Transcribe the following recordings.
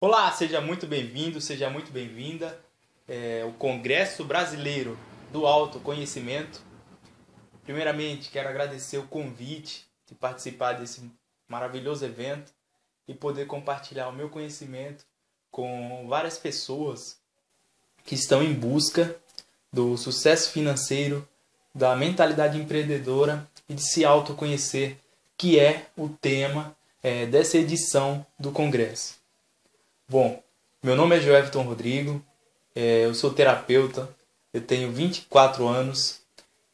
Olá, seja muito bem-vindo, seja muito bem-vinda. O Congresso Brasileiro do Autoconhecimento. Primeiramente, quero agradecer o convite de participar desse maravilhoso evento e poder compartilhar o meu conhecimento com várias pessoas que estão em busca do sucesso financeiro, da mentalidade empreendedora e de se autoconhecer, que é o tema dessa edição do Congresso. Bom, meu nome é Joelton Rodrigo, eu sou terapeuta, eu tenho 24 anos,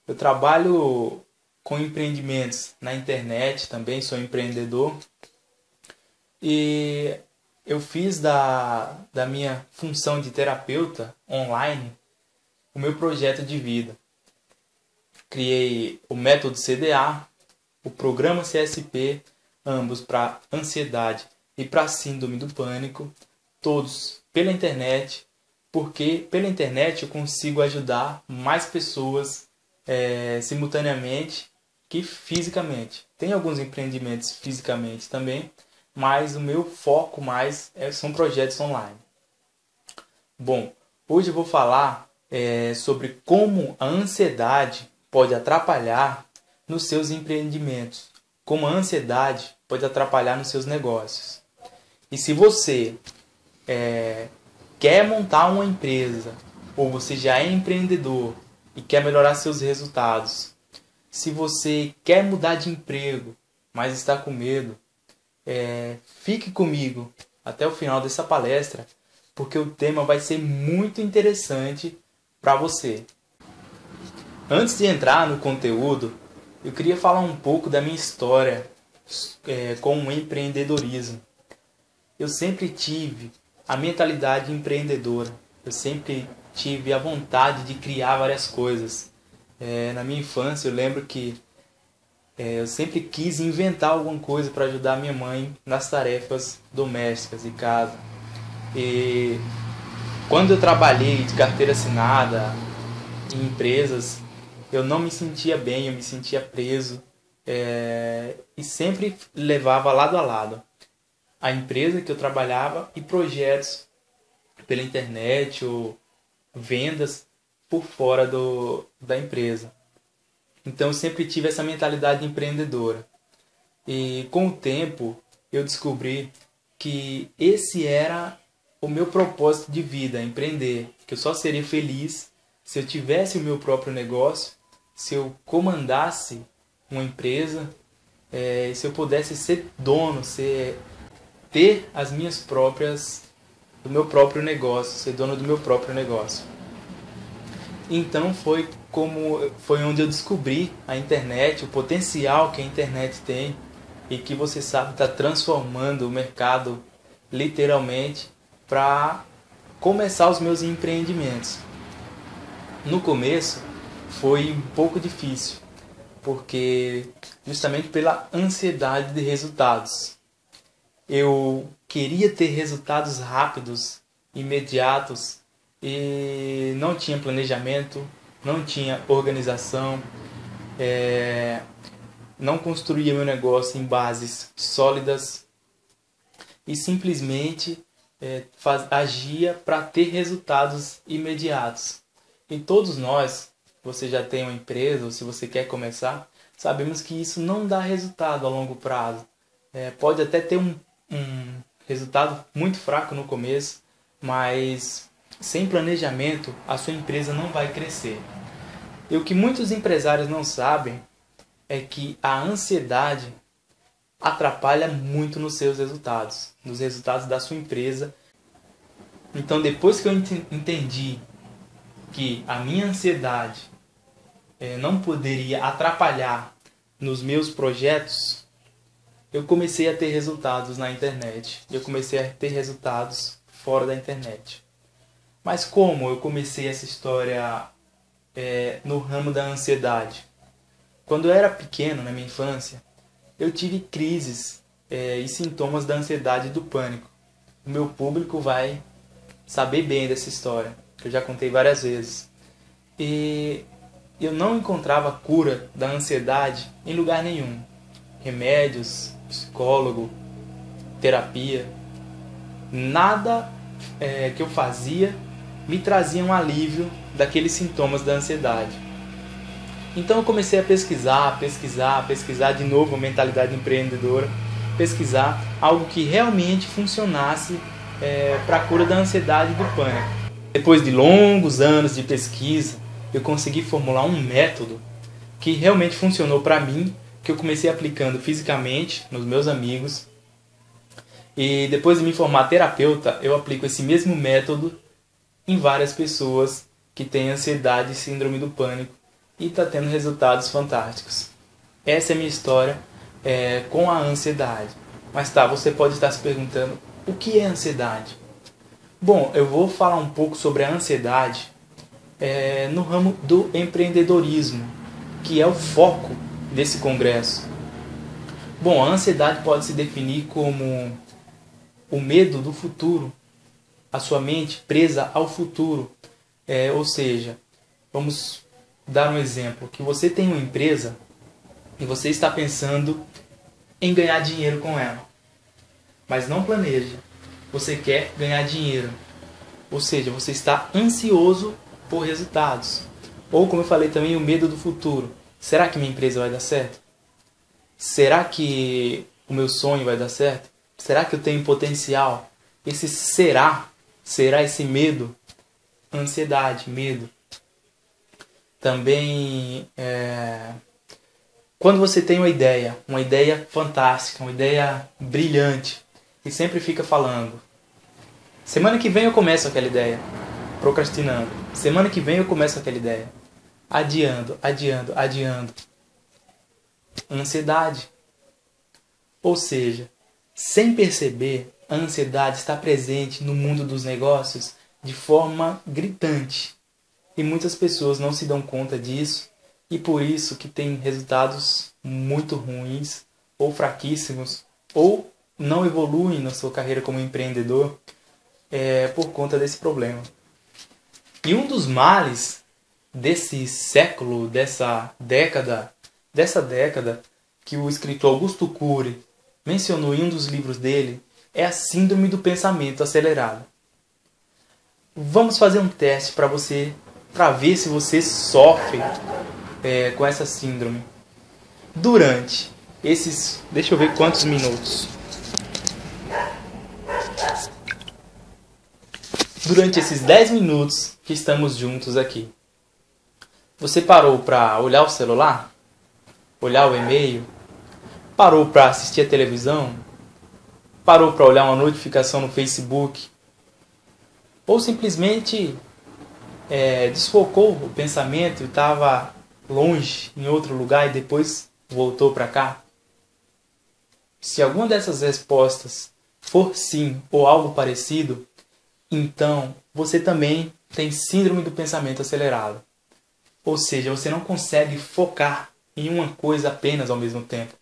eu trabalho com empreendimentos na internet, também sou empreendedor e eu fiz da minha função de terapeuta online o meu projeto de vida. Criei o método CDA, o programa CSP, ambos para ansiedade e para síndrome do pânico, todos pela internet, porque pela internet eu consigo ajudar mais pessoas simultaneamente que fisicamente. Tem alguns empreendimentos fisicamente também, mas o meu foco mais são projetos online. Bom, hoje eu vou falar sobre como a ansiedade pode atrapalhar nos seus empreendimentos, como a ansiedade pode atrapalhar nos seus negócios. E se você quer montar uma empresa, ou você já é empreendedor e quer melhorar seus resultados, se você quer mudar de emprego, mas está com medo, fique comigo até o final dessa palestra, porque o tema vai ser muito interessante para você. Antes de entrar no conteúdo, eu queria falar um pouco da minha história com o empreendedorismo. Eu sempre tive a mentalidade empreendedora. Eu sempre tive a vontade de criar várias coisas. Na minha infância, eu lembro que eu sempre quis inventar alguma coisa para ajudar minha mãe nas tarefas domésticas de casa. E quando eu trabalhei de carteira assinada em empresas, eu não me sentia bem, eu me sentia preso. E sempre levava lado a lado a empresa que eu trabalhava e projetos pela internet ou vendas por fora da empresa. Então eu sempre tive essa mentalidade empreendedora. E com o tempo eu descobri que esse era o meu propósito de vida, empreender. Que eu só seria feliz se eu tivesse o meu próprio negócio, se eu comandasse uma empresa, se eu pudesse ser dono, ter as minhas próprias, do meu próprio negócio, ser dono do meu próprio negócio. Então foi onde eu descobri a internet, o potencial que a internet tem e que você sabe está transformando o mercado literalmente para começar os meus empreendimentos. No começo foi um pouco difícil, porque justamente pela ansiedade de resultados. Eu queria ter resultados rápidos, imediatos, e não tinha planejamento, não tinha organização, não construía meu negócio em bases sólidas e simplesmente agia para ter resultados imediatos. E todos nós, você já tem uma empresa ou se você quer começar, sabemos que isso não dá resultado a longo prazo. Pode até ter um resultado muito fraco no começo, mas sem planejamento a sua empresa não vai crescer. E o que muitos empresários não sabem é que a ansiedade atrapalha muito nos seus resultados, nos resultados da sua empresa. Então depois que eu entendi que a minha ansiedade não poderia atrapalhar nos meus projetos, eu comecei a ter resultados na internet. Eu comecei a ter resultados fora da internet. Mas como eu comecei essa história no ramo da ansiedade? Quando eu era pequeno, na minha infância, eu tive crises e sintomas da ansiedade e do pânico. O meu público vai saber bem dessa história, que eu já contei várias vezes. E eu não encontrava cura da ansiedade em lugar nenhum. Remédios, psicólogo, terapia. nada que eu fazia me trazia um alívio daqueles sintomas da ansiedade. Então eu comecei a pesquisar de novo a mentalidade empreendedora, pesquisar algo que realmente funcionasse para a cura da ansiedade e do pânico. Depois de longos anos de pesquisa, eu consegui formular um método que realmente funcionou para mim, que eu comecei aplicando fisicamente nos meus amigos. E depois de me formar terapeuta, eu aplico esse mesmo método em várias pessoas que têm ansiedade e síndrome do pânico e está tendo resultados fantásticos. Essa é a minha história com a ansiedade. Mas tá, você pode estar se perguntando, o que é ansiedade? Bom, eu vou falar um pouco sobre a ansiedade no ramo do empreendedorismo, que é o foco desse congresso. Bom, a ansiedade pode se definir como o medo do futuro, a sua mente presa ao futuro. Ou seja, vamos dar um exemplo, que você tem uma empresa e você está pensando em ganhar dinheiro com ela, mas não planeja. Você quer ganhar dinheiro, ou seja, você está ansioso por resultados. Ou, como eu falei também, o medo do futuro. Será que minha empresa vai dar certo? Será que o meu sonho vai dar certo? Será que eu tenho potencial? Esse será esse medo, ansiedade, medo. Também, quando você tem uma ideia fantástica, uma ideia brilhante, e sempre fica falando, semana que vem eu começo aquela ideia, procrastinando. Semana que vem eu começo aquela ideia, adiando. Ansiedade. Ou seja, sem perceber, a ansiedade está presente no mundo dos negócios de forma gritante. E muitas pessoas não se dão conta disso, e por isso que tem resultados muito ruins, ou fraquíssimos, ou não evoluem na sua carreira como empreendedor por conta desse problema. E um dos males desse século, dessa década, que o escritor Augusto Cury mencionou em um dos livros dele, é a síndrome do pensamento acelerado. Vamos fazer um teste para ver se você sofre com essa síndrome. Durante esses, deixa eu ver quantos minutos. Durante esses 10 minutos que estamos juntos aqui, você parou para olhar o celular? Olhar o e-mail? Parou para assistir a televisão? Parou para olhar uma notificação no Facebook? Ou simplesmente desfocou o pensamento e estava longe, em outro lugar, e depois voltou para cá? Se alguma dessas respostas for sim ou algo parecido, então você também tem síndrome do pensamento acelerado. Ou seja, você não consegue focar em uma coisa apenas ao mesmo tempo.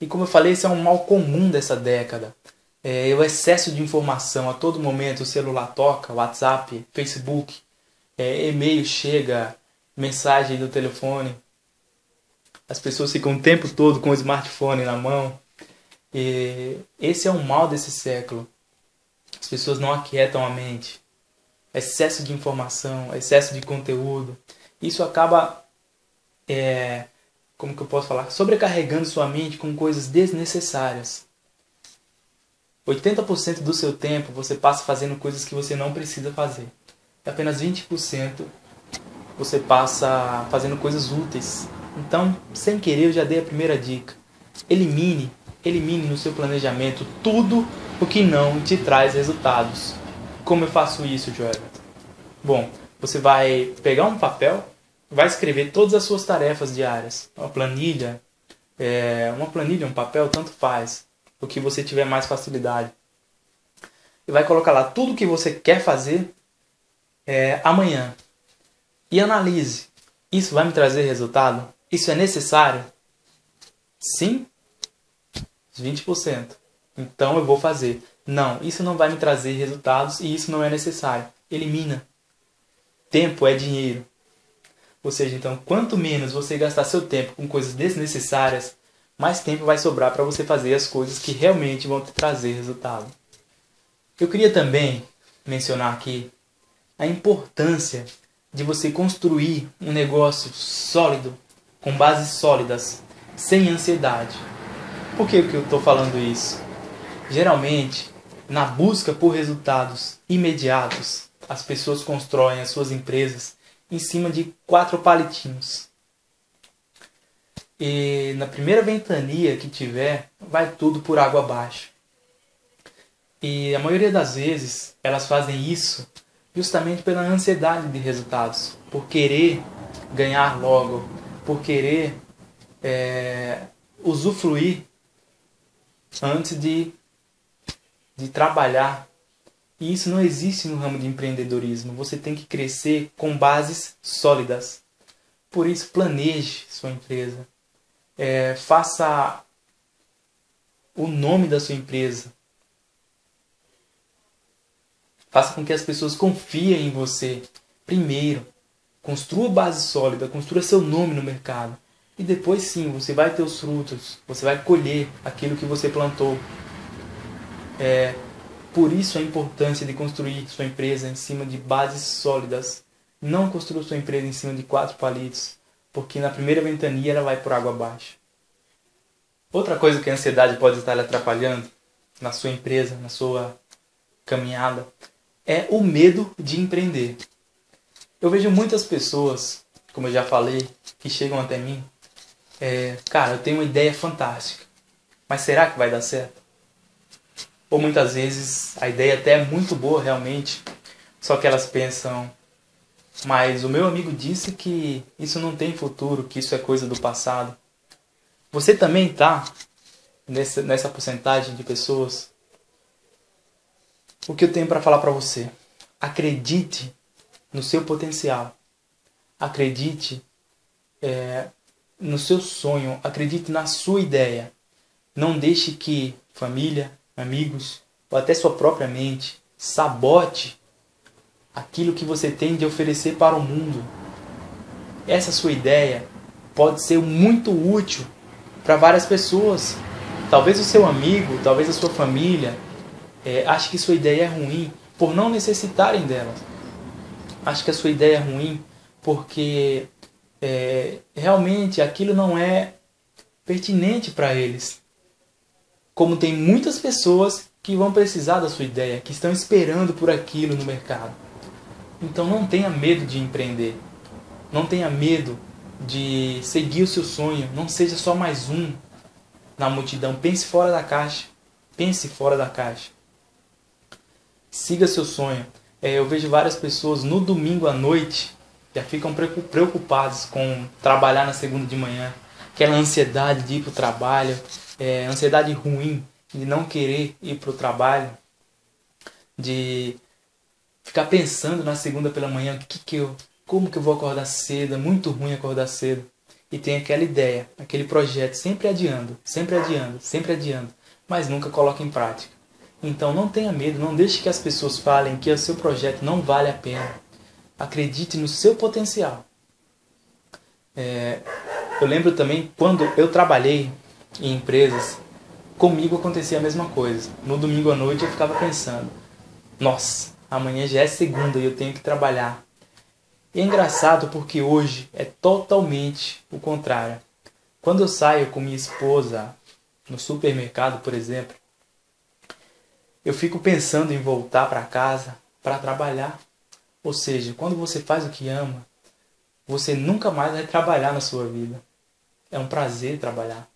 E como eu falei, esse é um mal comum dessa década. O excesso de informação a todo momento, o celular toca, WhatsApp, Facebook, e-mail chega, mensagem do telefone. As pessoas ficam o tempo todo com o smartphone na mão. E esse é um mal desse século. As pessoas não aquietam a mente. Excesso de informação, excesso de conteúdo. Isso acaba, como que eu posso falar? Sobrecarregando sua mente com coisas desnecessárias. 80% do seu tempo você passa fazendo coisas que você não precisa fazer. E apenas 20% você passa fazendo coisas úteis. Então, sem querer, eu já dei a primeira dica. Elimine no seu planejamento tudo o que não te traz resultados. Como eu faço isso, Joel? Bom, você vai pegar um papel, vai escrever todas as suas tarefas diárias. Uma planilha, um papel, tanto faz. O que você tiver mais facilidade. E vai colocar lá tudo o que você quer fazer amanhã. E analise. Isso vai me trazer resultado? Isso é necessário? Sim? 20%. Então eu vou fazer. Não, isso não vai me trazer resultados e isso não é necessário. Elimina. Tempo é dinheiro. Ou seja, então, quanto menos você gastar seu tempo com coisas desnecessárias, mais tempo vai sobrar para você fazer as coisas que realmente vão te trazer resultado. Eu queria também mencionar aqui a importância de você construir um negócio sólido, com bases sólidas, sem ansiedade. Por que eu estou falando isso? Geralmente, na busca por resultados imediatos, as pessoas constroem as suas empresas em cima de 4 palitinhos. E na primeira ventania que tiver, vai tudo por água abaixo. E a maioria das vezes, elas fazem isso justamente pela ansiedade de resultados, por querer ganhar logo, por querer usufruir antes de trabalhar. E isso não existe no ramo de empreendedorismo. Você tem que crescer com bases sólidas. Por isso, planeje sua empresa. Faça o nome da sua empresa. Faça com que as pessoas confiem em você. Primeiro, construa base sólida, construa seu nome no mercado. E depois sim, você vai ter os frutos. Você vai colher aquilo que você plantou. Por isso a importância de construir sua empresa em cima de bases sólidas. Não construa sua empresa em cima de 4 palitos, porque na primeira ventania ela vai por água abaixo. Outra coisa que a ansiedade pode estar lhe atrapalhando na sua empresa, na sua caminhada, é o medo de empreender. Eu vejo muitas pessoas, como eu já falei, que chegam até mim. Cara, eu tenho uma ideia fantástica, mas será que vai dar certo? Ou muitas vezes a ideia até é muito boa realmente, só que elas pensam, mas o meu amigo disse que isso não tem futuro, que isso é coisa do passado. Você também está nessa porcentagem de pessoas? O que eu tenho para falar para você? Acredite no seu potencial. Acredite no seu sonho. Acredite na sua ideia. Não deixe que família, amigos ou até sua própria mente sabote aquilo que você tem de oferecer para o mundo. Essa sua ideia pode ser muito útil para várias pessoas. Talvez o seu amigo, talvez a sua família ache que sua ideia é ruim por não necessitarem dela. Ache que a sua ideia é ruim porque realmente aquilo não é pertinente para eles. Como tem muitas pessoas que vão precisar da sua ideia, que estão esperando por aquilo no mercado. Então não tenha medo de empreender. Não tenha medo de seguir o seu sonho. Não seja só mais um na multidão. Pense fora da caixa. Pense fora da caixa. Siga seu sonho. Eu vejo várias pessoas no domingo à noite já ficam preocupadas com trabalhar na segunda de manhã. Aquela ansiedade de ir para o trabalho. Ansiedade ruim de não querer ir para o trabalho. De ficar pensando na segunda pela manhã. Como que eu vou acordar cedo? É muito ruim acordar cedo. E tem aquela ideia, aquele projeto sempre adiando, sempre adiando, sempre adiando. Mas nunca coloca em prática. Então não tenha medo, não deixe que as pessoas falem que o seu projeto não vale a pena. Acredite no seu potencial. Eu lembro também quando eu trabalhei em empresas, comigo acontecia a mesma coisa. No domingo à noite eu ficava pensando, nossa, amanhã já é segunda e eu tenho que trabalhar. E é engraçado porque hoje é totalmente o contrário. Quando eu saio com minha esposa no supermercado, por exemplo, eu fico pensando em voltar para casa para trabalhar. Ou seja, quando você faz o que ama, você nunca mais vai trabalhar na sua vida. É um prazer trabalhar.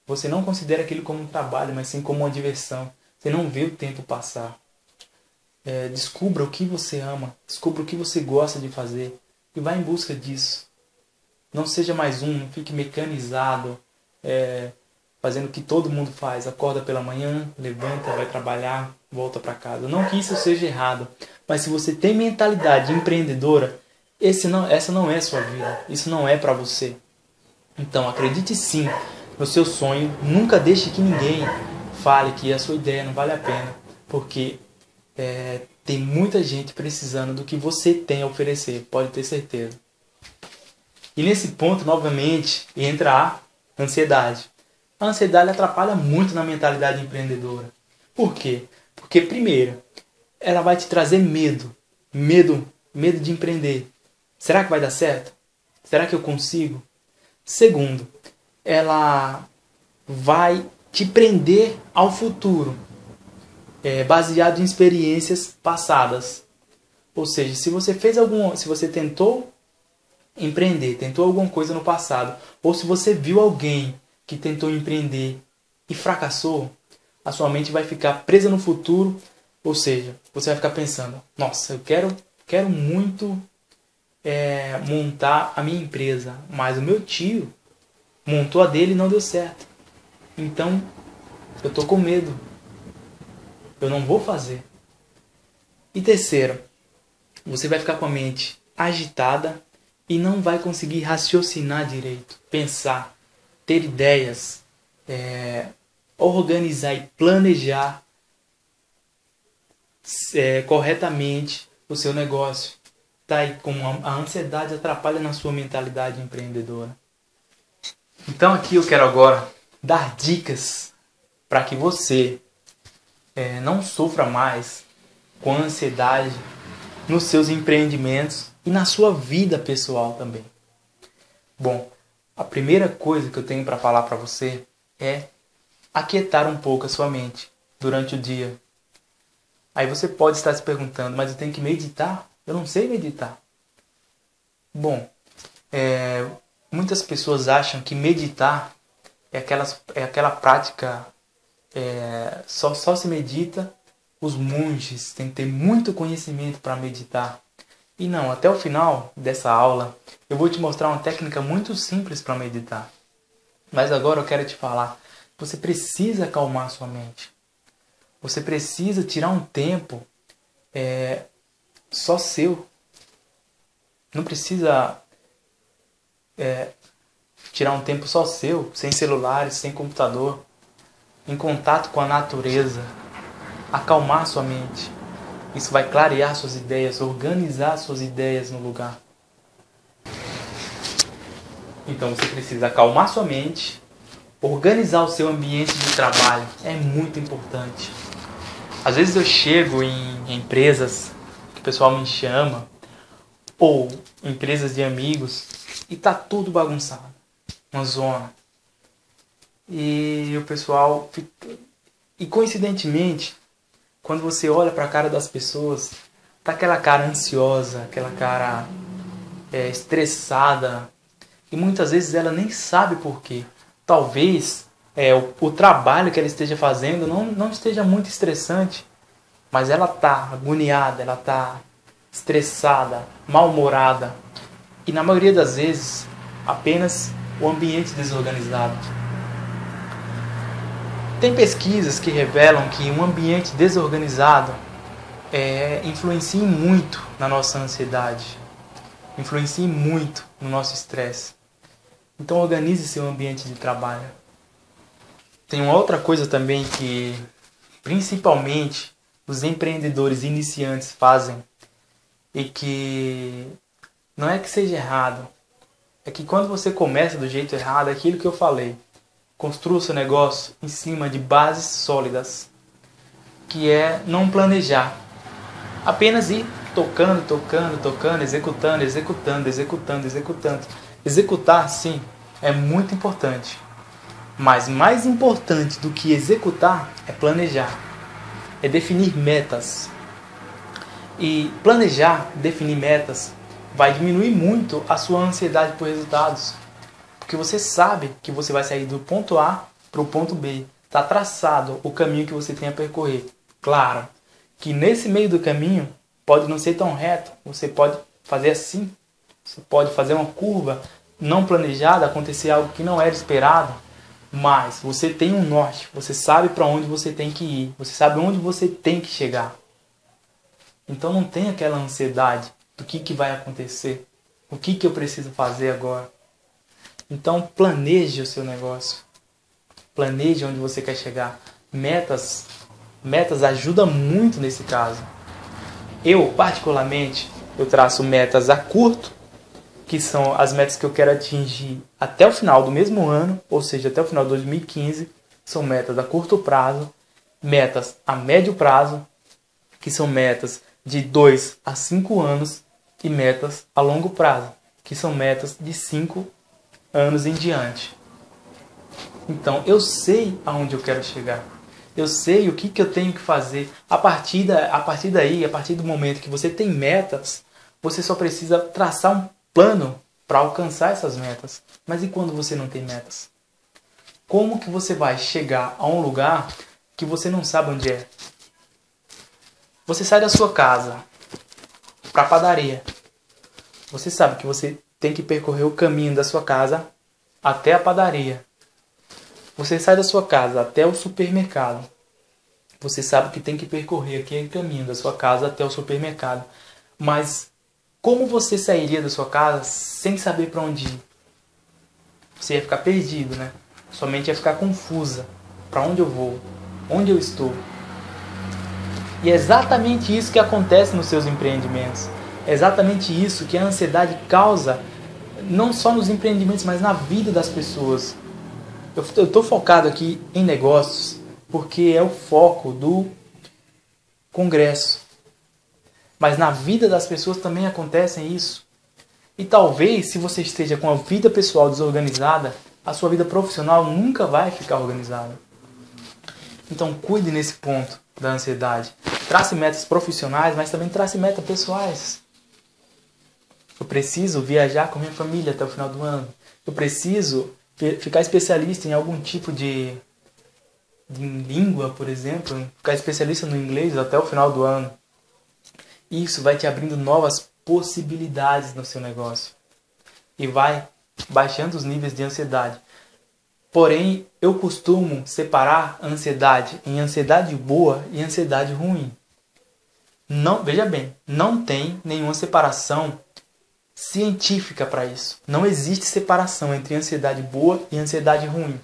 Você não considera aquilo como um trabalho, mas sim como uma diversão. Você não vê o tempo passar. Descubra o que você ama, descubra o que você gosta de fazer e vá em busca disso. Não seja mais um, não fique mecanizado, fazendo o que todo mundo faz. Acorda pela manhã, levanta, vai trabalhar, volta para casa. Não que isso seja errado, mas se você tem mentalidade empreendedora, essa não é a sua vida, isso não é para você. Então acredite sim no seu sonho, nunca deixe que ninguém fale que a sua ideia não vale a pena, porque tem muita gente precisando do que você tem a oferecer, pode ter certeza. E nesse ponto, novamente, entra a ansiedade. A ansiedade atrapalha muito na mentalidade empreendedora. Por quê? Porque, primeiro, ela vai te trazer medo. Medo de empreender. Será que vai dar certo? Será que eu consigo? Segundo, ela vai te prender ao futuro, baseado em experiências passadas. Ou seja, se você tentou empreender, tentou alguma coisa no passado, ou se você viu alguém que tentou empreender e fracassou, a sua mente vai ficar presa no futuro, ou seja, você vai ficar pensando, nossa, eu quero muito montar a minha empresa, mas o meu tio montou a dele e não deu certo. Então, eu tô com medo. Eu não vou fazer. E terceiro, você vai ficar com a mente agitada e não vai conseguir raciocinar direito, pensar, ter ideias, organizar e planejar corretamente o seu negócio. Tá aí como a ansiedade atrapalha na sua mentalidade empreendedora. Então aqui eu quero agora dar dicas para que você não sofra mais com ansiedade nos seus empreendimentos e na sua vida pessoal também. Bom, a primeira coisa que eu tenho para falar para você é aquietar um pouco a sua mente durante o dia. Aí você pode estar se perguntando, mas eu tenho que meditar? Eu não sei meditar. Bom, muitas pessoas acham que meditar é aquela prática, só se medita os monges, tem que ter muito conhecimento para meditar. E não, até o final dessa aula eu vou te mostrar uma técnica muito simples para meditar. Mas agora eu quero te falar, você precisa acalmar sua mente. Você precisa tirar um tempo só seu. Não precisa tirar um tempo só seu, sem celulares, sem computador, em contato com a natureza. Acalmar sua mente. Isso vai clarear suas ideias, organizar suas ideias no lugar. Então você precisa acalmar sua mente, organizar o seu ambiente de trabalho. É muito importante. Às vezes eu chego em empresas que o pessoal me chama, ou empresas de amigos, e tá tudo bagunçado. Uma zona. E o pessoal fica... E coincidentemente, quando você olha para a cara das pessoas, tá aquela cara ansiosa, aquela cara estressada. E muitas vezes ela nem sabe por quê. Talvez o trabalho que ela esteja fazendo não esteja muito estressante, mas ela tá agoniada, ela tá estressada, mal-humorada. E na maioria das vezes, apenas o ambiente desorganizado. Tem pesquisas que revelam que um ambiente desorganizado influencia muito na nossa ansiedade, influencia muito no nosso estresse. Então organize seu ambiente de trabalho. Tem uma outra coisa também que, principalmente, os empreendedores iniciantes fazem e que não é que seja errado, é que quando você começa do jeito errado, é aquilo que eu falei. Construa o seu negócio em cima de bases sólidas, que é não planejar. Apenas ir tocando, executando. Executar, sim, é muito importante. Mas mais importante do que executar é planejar. É definir metas. E planejar, definir metas, vai diminuir muito a sua ansiedade por resultados. Porque você sabe que você vai sair do ponto A para o ponto B. Está traçado o caminho que você tem a percorrer. Claro que nesse meio do caminho pode não ser tão reto. Você pode fazer assim. Você pode fazer uma curva não planejada, acontecer algo que não era esperado. Mas você tem um norte. Você sabe para onde você tem que ir. Você sabe onde você tem que chegar. Então não tem aquela ansiedade do que vai acontecer. O que eu preciso fazer agora. Então planeje o seu negócio. Planeje onde você quer chegar. Metas ajudam muito nesse caso. Eu, particularmente, traço metas a curto, que são as metas que eu quero atingir até o final do mesmo ano, ou seja, até o final de 2015. São metas a curto prazo. metas a médio prazo, que são metas de 2 a 5 anos, e metas a longo prazo, que são metas de 5 anos em diante. Então, eu sei aonde eu quero chegar. Eu sei o que eu tenho que fazer. A partir daí, a partir do momento que você tem metas, você só precisa traçar um plano para alcançar essas metas. Mas e quando você não tem metas? Como que você vai chegar a um lugar que você não sabe onde é? Você sai da sua casa para a padaria. Você sabe que você tem que percorrer o caminho da sua casa até a padaria. Você sai da sua casa até o supermercado. Você sabe que tem que percorrer aquele caminho da sua casa até o supermercado. Mas como você sairia da sua casa sem saber para onde ir? Você ia ficar perdido, né? Sua mente ia ficar confusa. Para onde eu vou? Onde eu estou? E é exatamente isso que acontece nos seus empreendimentos. É exatamente isso que a ansiedade causa, não só nos empreendimentos, mas na vida das pessoas. Eu estou focado aqui em negócios porque é o foco do congresso. Mas na vida das pessoas também acontece isso. E talvez, se você esteja com a vida pessoal desorganizada, a sua vida profissional nunca vai ficar organizada. Então cuide nesse ponto da ansiedade. Trace metas profissionais, mas também trace metas pessoais. Eu preciso viajar com minha família até o final do ano. Eu preciso ficar especialista em algum tipo de língua, por exemplo. Ficar especialista no inglês até o final do ano. Isso vai te abrindo novas possibilidades no seu negócio. E vai baixando os níveis de ansiedade. Porém, eu costumo separar a ansiedade em ansiedade boa e ansiedade ruim. Não, veja bem, não tem nenhuma separação científica para isso. Não existe separação entre ansiedade boa e ansiedade ruim.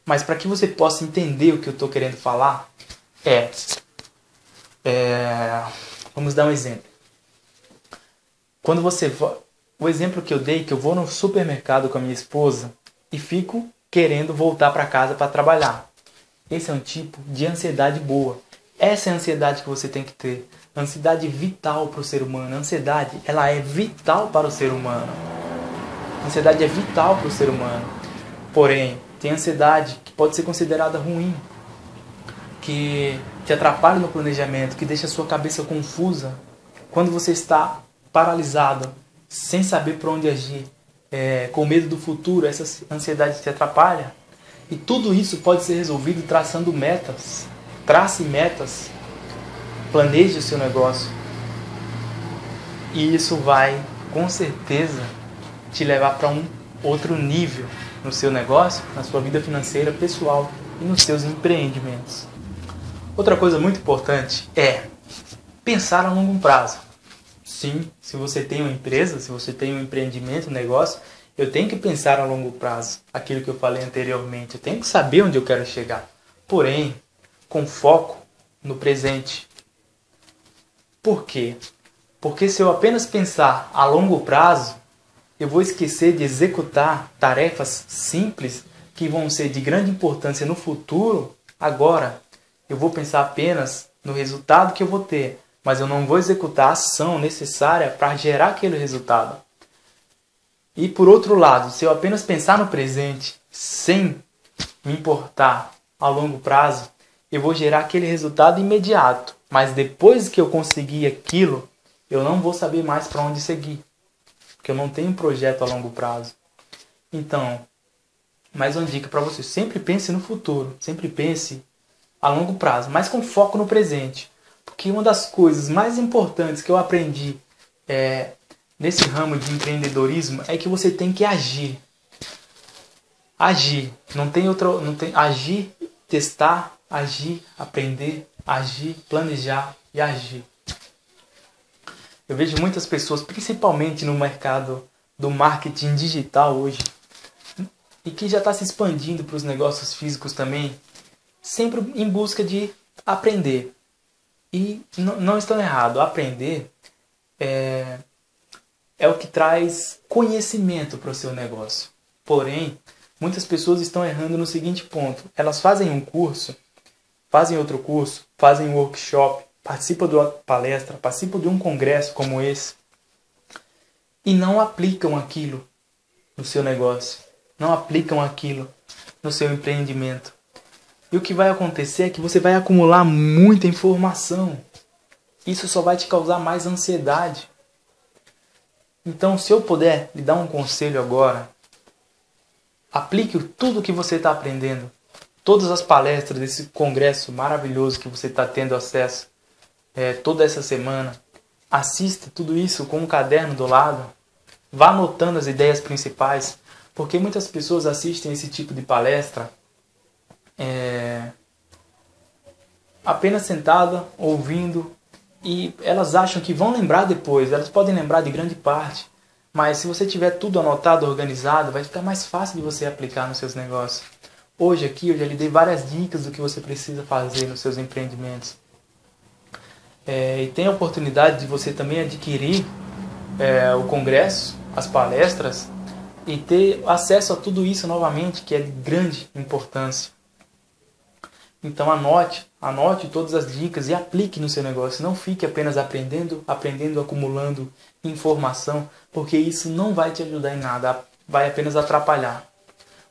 Mas para que você possa entender o que eu estou querendo falar, vamos dar um exemplo. Quando o exemplo que eu dei, que eu vou no supermercado com a minha esposa e fico querendo voltar para casa para trabalhar. Esse é um tipo de ansiedade boa. Essa é a ansiedade que você tem que ter. Ansiedade vital para o ser humano. A ansiedade, ela é vital para o ser humano. A ansiedade é vital para o ser humano. Porém, tem ansiedade que pode ser considerada ruim, que te atrapalha no planejamento, que deixa a sua cabeça confusa. Quando você está paralisado, sem saber para onde agir, com medo do futuro, essa ansiedade te atrapalha. E tudo isso pode ser resolvido traçando metas. Trace metas. Planeje o seu negócio. E isso vai, com certeza, te levar para um outro nível no seu negócio, na sua vida financeira, pessoal e nos seus empreendimentos. Outra coisa muito importante é pensar a longo prazo. Sim, se você tem uma empresa, se você tem um empreendimento, um negócio, eu tenho que pensar a longo prazo. Aquilo que eu falei anteriormente, eu tenho que saber onde eu quero chegar. Porém, com foco no presente. Por quê? Porque se eu apenas pensar a longo prazo, eu vou esquecer de executar tarefas simples que vão ser de grande importância no futuro. Agora, eu vou pensar apenas no resultado que eu vou ter, mas eu não vou executar a ação necessária para gerar aquele resultado. E por outro lado, se eu apenas pensar no presente, sem me importar a longo prazo, eu vou gerar aquele resultado imediato. Mas depois que eu conseguir aquilo, eu não vou saber mais para onde seguir. Porque eu não tenho um projeto a longo prazo. Então, mais uma dica para você. Sempre pense no futuro. Sempre pense a longo prazo, mas com foco no presente. Porque uma das coisas mais importantes que eu aprendi nesse ramo de empreendedorismo é que você tem que agir. Agir. Não tem agir, testar, agir, aprender, agir, planejar e agir. Eu vejo muitas pessoas, principalmente no mercado do marketing digital hoje, e que já está se expandindo para os negócios físicos também, sempre em busca de aprender. E não estão errados. Aprender é o que traz conhecimento para o seu negócio. Porém, muitas pessoas estão errando no seguinte ponto. Elas fazem um curso fazem outro curso, fazem um workshop, participam de uma palestra, participam de um congresso como esse e não aplicam aquilo no seu negócio, não aplicam aquilo no seu empreendimento. E o que vai acontecer é que você vai acumular muita informação. Isso só vai te causar mais ansiedade. Então, se eu puder lhe dar um conselho agora, aplique tudo o que você está aprendendo. Todas as palestras desse congresso maravilhoso que você está tendo acesso toda essa semana. Assista tudo isso com um caderno do lado. Vá anotando as ideias principais. Porque muitas pessoas assistem esse tipo de palestra apenas sentada, ouvindo, e elas acham que vão lembrar depois. Elas podem lembrar de grande parte, mas se você tiver tudo anotado, organizado, vai ficar mais fácil de você aplicar nos seus negócios. Hoje aqui eu já lhe dei várias dicas do que você precisa fazer nos seus empreendimentos. E tem a oportunidade de você também adquirir o congresso, as palestras, e ter acesso a tudo isso novamente, que é de grande importância. Então anote todas as dicas e aplique no seu negócio. Não fique apenas aprendendo, acumulando informação, porque isso não vai te ajudar em nada, vai apenas atrapalhar.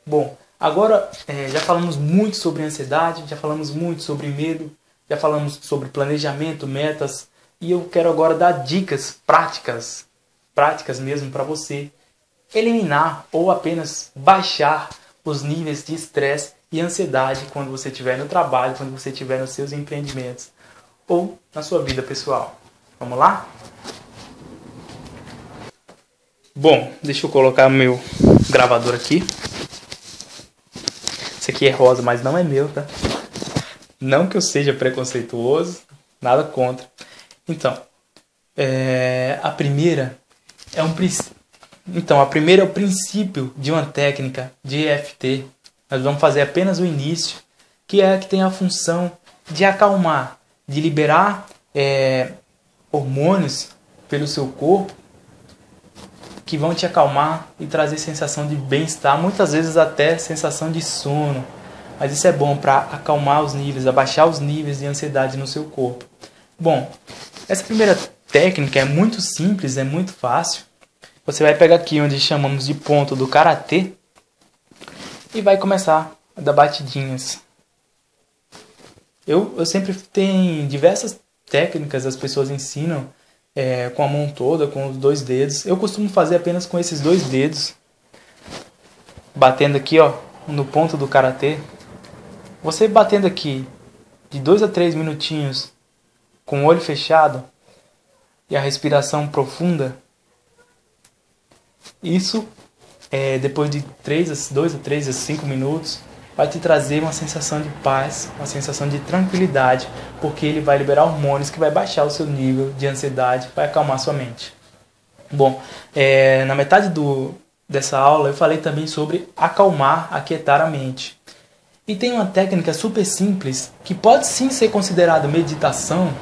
Bom, agora já falamos muito sobre ansiedade, já falamos muito sobre medo, já falamos sobre planejamento, metas, e eu quero agora dar dicas práticas mesmo para você eliminar ou apenas baixar os níveis de estresse e ansiedade quando você estiver no trabalho, quando você estiver nos seus empreendimentos ou na sua vida pessoal. Vamos lá? Bom, deixa eu colocar meu gravador aqui. Esse aqui é rosa, mas não é meu, tá? Não que eu seja preconceituoso, nada contra. Então, a primeira é o princípio de uma técnica de EFT. Nós vamos fazer apenas o início, que é a que tem a função de acalmar, de liberar hormônios pelo seu corpo, que vão te acalmar e trazer sensação de bem-estar, muitas vezes até sensação de sono. Mas isso é bom para acalmar os níveis, abaixar os níveis de ansiedade no seu corpo. Bom, essa primeira técnica é muito simples, é muito fácil. Você vai pegar aqui onde chamamos de ponto do karatê e vai começar a dar batidinhas. Eu sempre tenho diversas técnicas, as pessoas ensinam com a mão toda, com os 2 dedos. Eu costumo fazer apenas com esses 2 dedos, batendo aqui no ponto do karatê. Você batendo aqui de 2 a 3 minutinhos com o olho fechado e a respiração profunda, isso depois de 2 a 3 a 5 minutos vai te trazer uma sensação de paz, uma sensação de tranquilidade, porque ele vai liberar hormônios que vai baixar o seu nível de ansiedade, vai acalmar sua mente. Bom, na metade dessa aula eu falei também sobre acalmar, aquietar a mente. E tem uma técnica super simples que pode sim ser considerada meditação,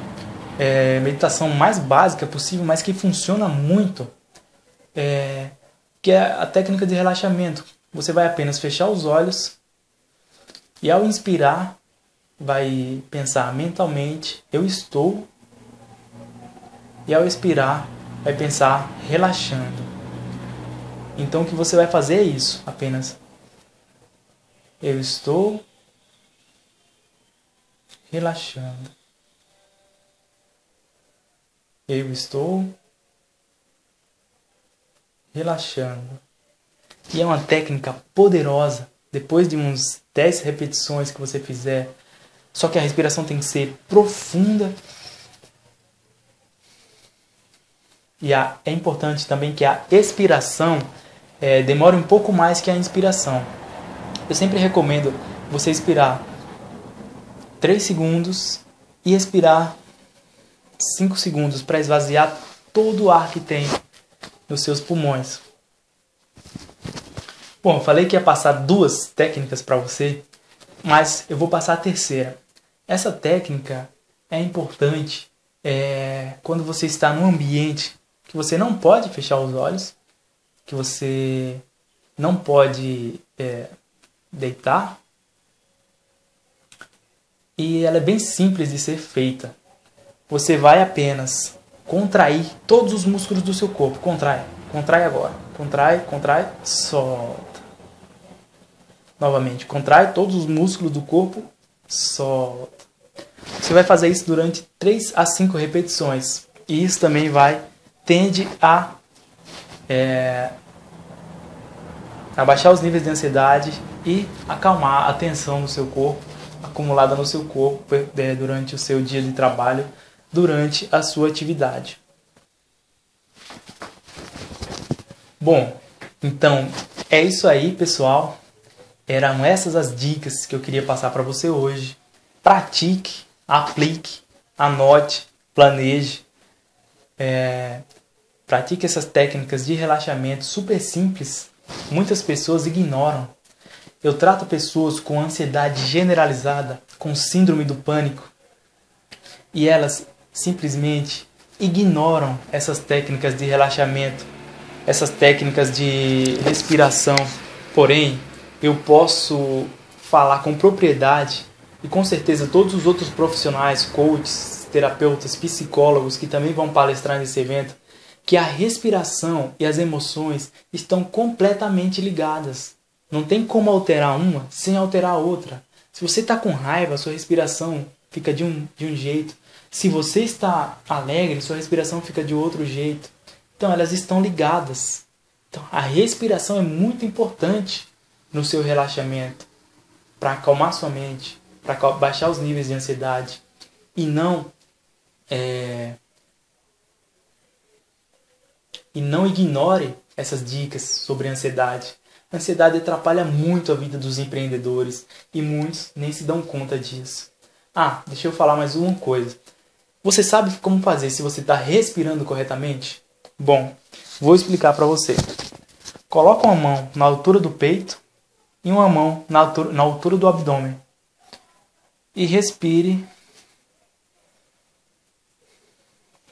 meditação mais básica possível, mas que funciona muito, que é a técnica de relaxamento. Você vai apenas fechar os olhos e ao inspirar vai pensar mentalmente, eu estou, e ao expirar vai pensar relaxando. Então o que você vai fazer é isso, apenas eu estou relaxando. Eu estou relaxando. E é uma técnica poderosa. Depois de uns 10 repetições que você fizer, só que a respiração tem que ser profunda. E é importante também que a expiração demore um pouco mais que a inspiração. Eu sempre recomendo você expirar 3 segundos e expirar 5 segundos para esvaziar todo o ar que tem nos seus pulmões. Bom, eu falei que ia passar 2 técnicas para você, mas eu vou passar a terceira. Essa técnica é importante quando você está num ambiente que você não pode fechar os olhos, que você não pode deitar. e ela é bem simples de ser feita. Você vai apenas contrair todos os músculos do seu corpo. Contrai, contrai agora. Contrai, contrai, solta. Novamente, contrai todos os músculos do corpo, solta. Você vai fazer isso durante 3 a 5 repetições. E isso também tende a abaixar os níveis de ansiedade e acalmar a tensão no seu corpo, acumulada no seu corpo durante o seu dia de trabalho, durante a sua atividade. Bom, então é isso aí, pessoal. Eram essas as dicas que eu queria passar para você hoje. Pratique, aplique, anote, planeje. Pratique essas técnicas de relaxamento super simples. Muitas pessoas ignoram. Eu trato pessoas com ansiedade generalizada, com síndrome do pânico, e elas simplesmente ignoram essas técnicas de relaxamento, essas técnicas de respiração. Porém, eu posso falar com propriedade, e com certeza todos os outros profissionais, coaches, terapeutas, psicólogos que também vão palestrar nesse evento, que a respiração e as emoções estão completamente ligadas. Não tem como alterar uma sem alterar a outra. Se você está com raiva, sua respiração fica de um jeito. Se você está alegre, sua respiração fica de outro jeito. Então elas estão ligadas. Então a respiração é muito importante no seu relaxamento, para acalmar sua mente, para baixar os níveis de ansiedade. E não ignore essas dicas sobre ansiedade. A ansiedade atrapalha muito a vida dos empreendedores e muitos nem se dão conta disso. Deixa eu falar mais uma coisa. Você sabe como fazer se você está respirando corretamente? Bom, vou explicar para você. Coloca uma mão na altura do peito e uma mão na altura do abdômen. E respire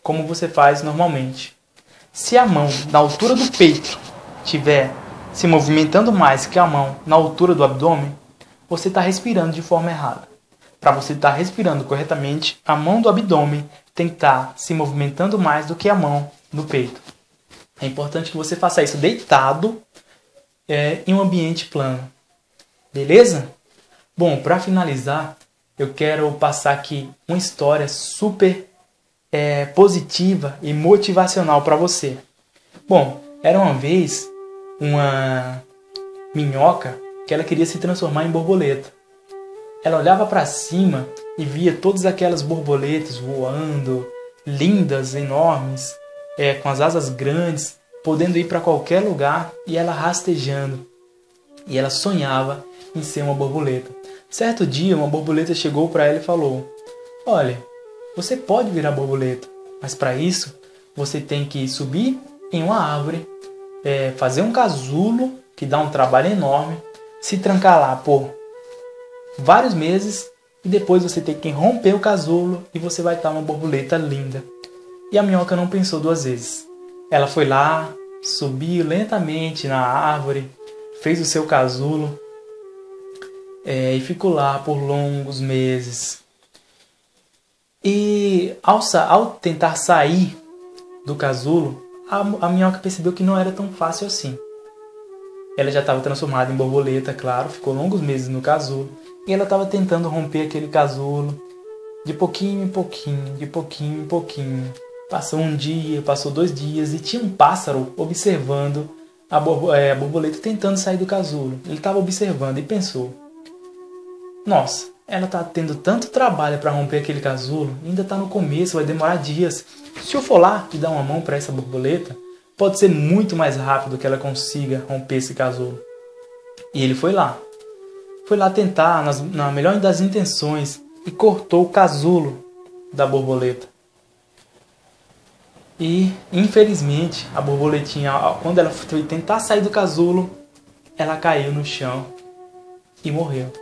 como você faz normalmente. Se a mão na altura do peito estiver se movimentando mais que a mão na altura do abdômen, você está respirando de forma errada. Para você estar respirando corretamente, a mão do abdômen tem que estar se movimentando mais do que a mão do peito. É importante que você faça isso deitado em um ambiente plano. Beleza? Bom, para finalizar, eu quero passar aqui uma história super positiva e motivacional para você. Bom, era uma vez uma minhoca que ela queria se transformar em borboleta. Ela olhava para cima e via todas aquelas borboletas voando, lindas, enormes, com as asas grandes, podendo ir para qualquer lugar, e ela rastejando. E ela sonhava em ser uma borboleta. Certo dia, uma borboleta chegou para ela e falou: olha, você pode virar borboleta, mas para isso você tem que subir em uma árvore, fazer um casulo, que dá um trabalho enorme, se trancar lá por vários meses, e depois você tem que romper o casulo e você vai estar uma borboleta linda. E a minhoca não pensou 2 vezes. Ela foi lá, subiu lentamente na árvore, fez o seu casulo e ficou lá por longos meses. E ao tentar sair do casulo, a minhoca percebeu que não era tão fácil assim. Ela já estava transformada em borboleta, claro, ficou longos meses no casulo, e ela estava tentando romper aquele casulo de pouquinho em pouquinho, de pouquinho em pouquinho. Passou um dia, passou 2 dias, e tinha um pássaro observando a borboleta tentando sair do casulo. Ele estava observando e pensou: nossa, ela está tendo tanto trabalho para romper aquele casulo, ainda está no começo, vai demorar dias. Se eu for lá e dar uma mão para essa borboleta, pode ser muito mais rápido que ela consiga romper esse casulo. E ele foi lá tentar, na melhor das intenções, e cortou o casulo da borboleta. E, infelizmente, a borboletinha, quando ela foi tentar sair do casulo, ela caiu no chão e morreu.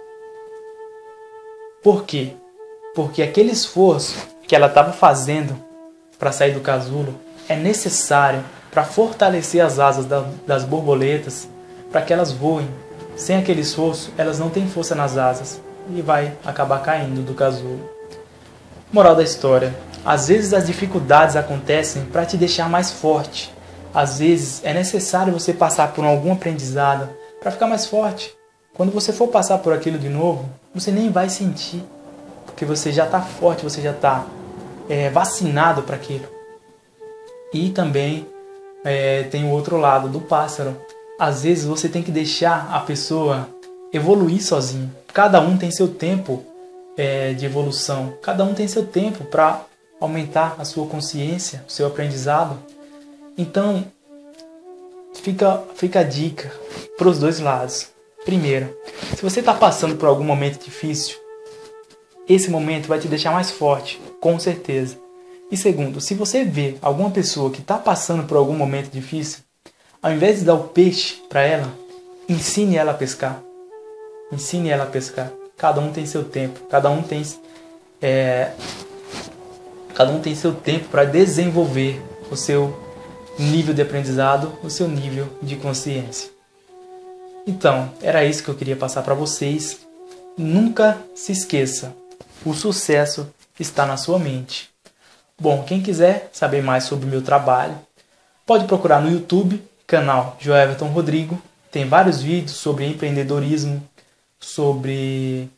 Por quê? Porque aquele esforço que ela estava fazendo para sair do casulo é necessário para fortalecer as asas das borboletas, para que elas voem. Sem aquele esforço, elas não têm força nas asas. e vai acabar caindo do casulo. Moral da história: às vezes as dificuldades acontecem para te deixar mais forte. Às vezes é necessário você passar por algum aprendizado para ficar mais forte. Quando você for passar por aquilo de novo, você nem vai sentir, porque você já está forte, você já está vacinado para aquilo. E também tem o outro lado do pássaro. Às vezes você tem que deixar a pessoa evoluir sozinho. Cada um tem seu tempo de evolução. Cada um tem seu tempo para aumentar a sua consciência, o seu aprendizado. Então, fica a dica para os dois lados. Primeiro, se você está passando por algum momento difícil, esse momento vai te deixar mais forte, com certeza. E segundo, se você vê alguma pessoa que está passando por algum momento difícil, ao invés de dar o peixe para ela, ensine ela a pescar. Ensine ela a pescar. Cada um tem seu tempo. Cada um tem seu tempo para desenvolver o seu nível de aprendizado, o seu nível de consciência. Então, era isso que eu queria passar para vocês. Nunca se esqueça, o sucesso está na sua mente. Bom, quem quiser saber mais sobre o meu trabalho, pode procurar no YouTube, canal Joelverton Rodrigo. Tem vários vídeos sobre empreendedorismo, sobre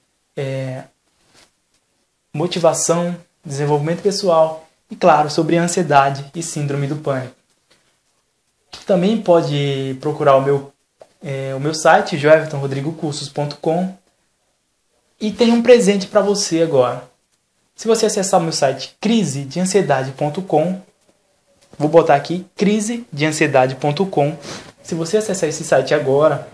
motivação, desenvolvimento pessoal e, claro, sobre ansiedade e síndrome do pânico. Também pode procurar o meu site, joelvertonrodrigocursos.com, e tem um presente para você agora. Se você acessar o meu site crisedeansiedade.com, vou botar aqui crisedeansiedade.com. Se você acessar esse site agora,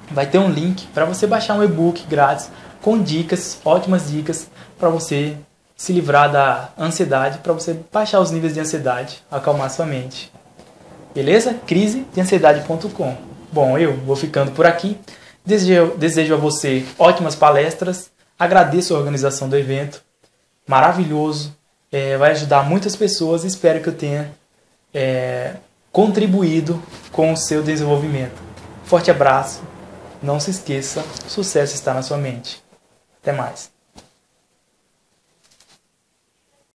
vai ter um link para você baixar um e-book grátis com dicas, ótimas dicas para você se livrar da ansiedade, para você baixar os níveis de ansiedade, acalmar sua mente. Beleza? crisedeansiedade.com. Bom, eu vou ficando por aqui. Desejo a você ótimas palestras. Agradeço a organização do evento. Maravilhoso. Vai ajudar muitas pessoas. Espero que eu tenha contribuído com o seu desenvolvimento. Forte abraço. Não se esqueça, o sucesso está na sua mente. Até mais.